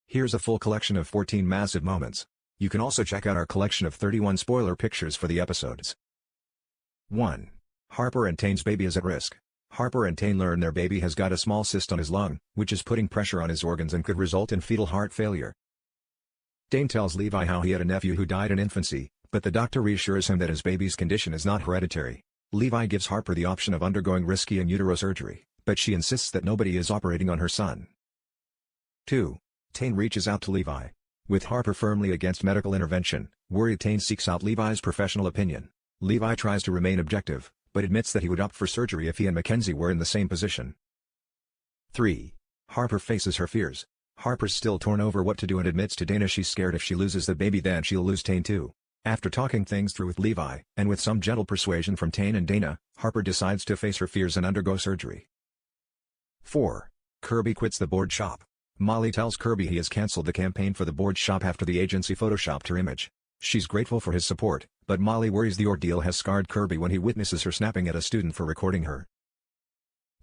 Here's a full collection of 14 massive moments. You can also check out our collection of 31 spoiler pictures for the episodes. 1. Harper and Tane's baby is at risk. Harper and Tane learn their baby has got a small cyst on his lung, which is putting pressure on his organs and could result in fetal heart failure. Tane tells Levi how he had a nephew who died in infancy, but the doctor reassures him that his baby's condition is not hereditary. Levi gives Harper the option of undergoing risky in utero surgery, but she insists that nobody is operating on her son. 2. Tane reaches out to Levi. With Harper firmly against medical intervention, worried Tane seeks out Levi's professional opinion. Levi tries to remain objective, but admits that he would opt for surgery if he and Mackenzie were in the same position. 3. Harper faces her fears. Harper's still torn over what to do and admits to Dana she's scared if she loses the baby then she'll lose Tane too. After talking things through with Levi, and with some gentle persuasion from Tane and Dana, Harper decides to face her fears and undergo surgery. 4. Kirby quits the board shop. Molly tells Kirby he has cancelled the campaign for the board shop after the agency photoshopped her image. She's grateful for his support, but Molly worries the ordeal has scarred Kirby when he witnesses her snapping at a student for recording her.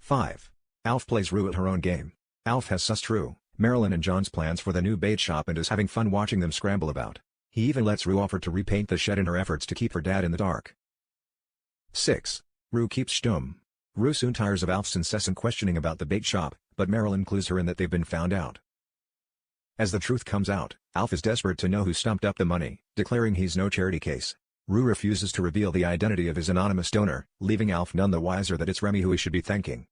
5. Alf plays Rue at her own game. Alf has sussed Rue, Marilyn and John's plans for the new bait shop and is having fun watching them scramble about. He even lets Rue offer to repaint the shed in her efforts to keep her dad in the dark. 6. Rue keeps stum. Rue soon tires of Alf's incessant questioning about the bait shop, but Marilyn clues her in that they've been found out. As the truth comes out, Alf is desperate to know who stumped up the money, declaring he's no charity case. Rue refuses to reveal the identity of his anonymous donor, leaving Alf none the wiser that it's Remy who he should be thanking.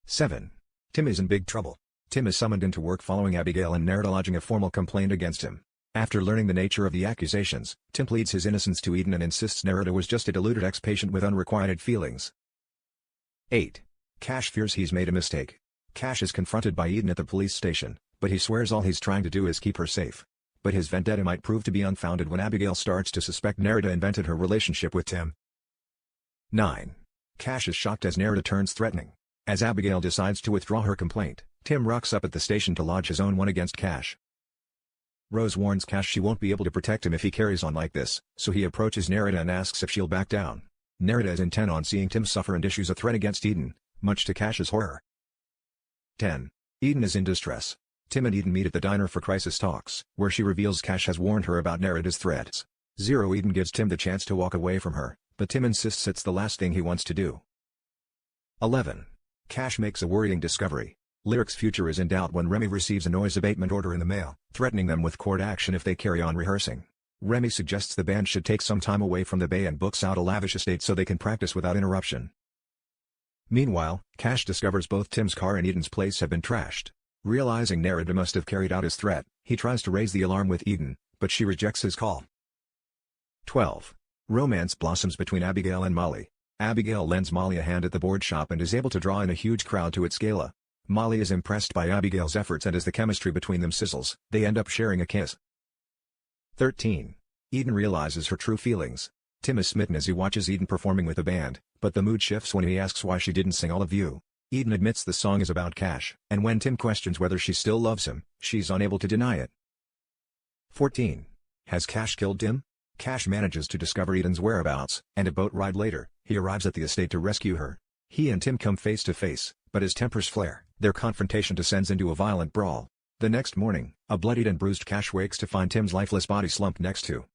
7. Tim is in big trouble. Tim is summoned into work following Abigail and Nerida lodging a formal complaint against him. After learning the nature of the accusations, Tim pleads his innocence to Eden and insists Nerida was just a deluded ex-patient with unrequited feelings. 8. Cash fears he's made a mistake. Cash is confronted by Eden at the police station, but he swears all he's trying to do is keep her safe. But his vendetta might prove to be unfounded when Abigail starts to suspect Nerida invented her relationship with Tim. 9. Cash is shocked as Nerida turns threatening. As Abigail decides to withdraw her complaint, Tim rocks up at the station to lodge his own one against Cash. Rose warns Cash she won't be able to protect him if he carries on like this, so he approaches Nerida and asks if she'll back down. Nerida is intent on seeing Tim suffer and issues a threat against Eden, much to Cash's horror. 10. Eden is in distress. Tim and Eden meet at the diner for crisis talks, where she reveals Cash has warned her about Nerida's threats. Eden gives Tim the chance to walk away from her, but Tim insists it's the last thing he wants to do. 11. Cash makes a worrying discovery. Lyric's future is in doubt when Remy receives a noise abatement order in the mail, threatening them with court action if they carry on rehearsing. Remy suggests the band should take some time away from the Bay and books out a lavish estate so they can practice without interruption. Meanwhile, Cash discovers both Tim's car and Eden's place have been trashed. Realizing Nerida must have carried out his threat, he tries to raise the alarm with Eden, but she rejects his call. 12. Romance blossoms between Abigail and Molly. Abigail lends Molly a hand at the board shop and is able to draw in a huge crowd to its gala. Molly is impressed by Abigail's efforts and as the chemistry between them sizzles, they end up sharing a kiss. 13. Eden realizes her true feelings. Tim is smitten as he watches Eden performing with the band, but the mood shifts when he asks why she didn't sing All of You. Eden admits the song is about Cash, and when Tim questions whether she still loves him, she's unable to deny it. 14. Has Cash killed Tim? Cash manages to discover Eden's whereabouts, and a boat ride later, he arrives at the estate to rescue her. He and Tim come face to face, but as tempers flare, their confrontation descends into a violent brawl. The next morning, a bloodied and bruised Cash wakes to find Tim's lifeless body slumped next to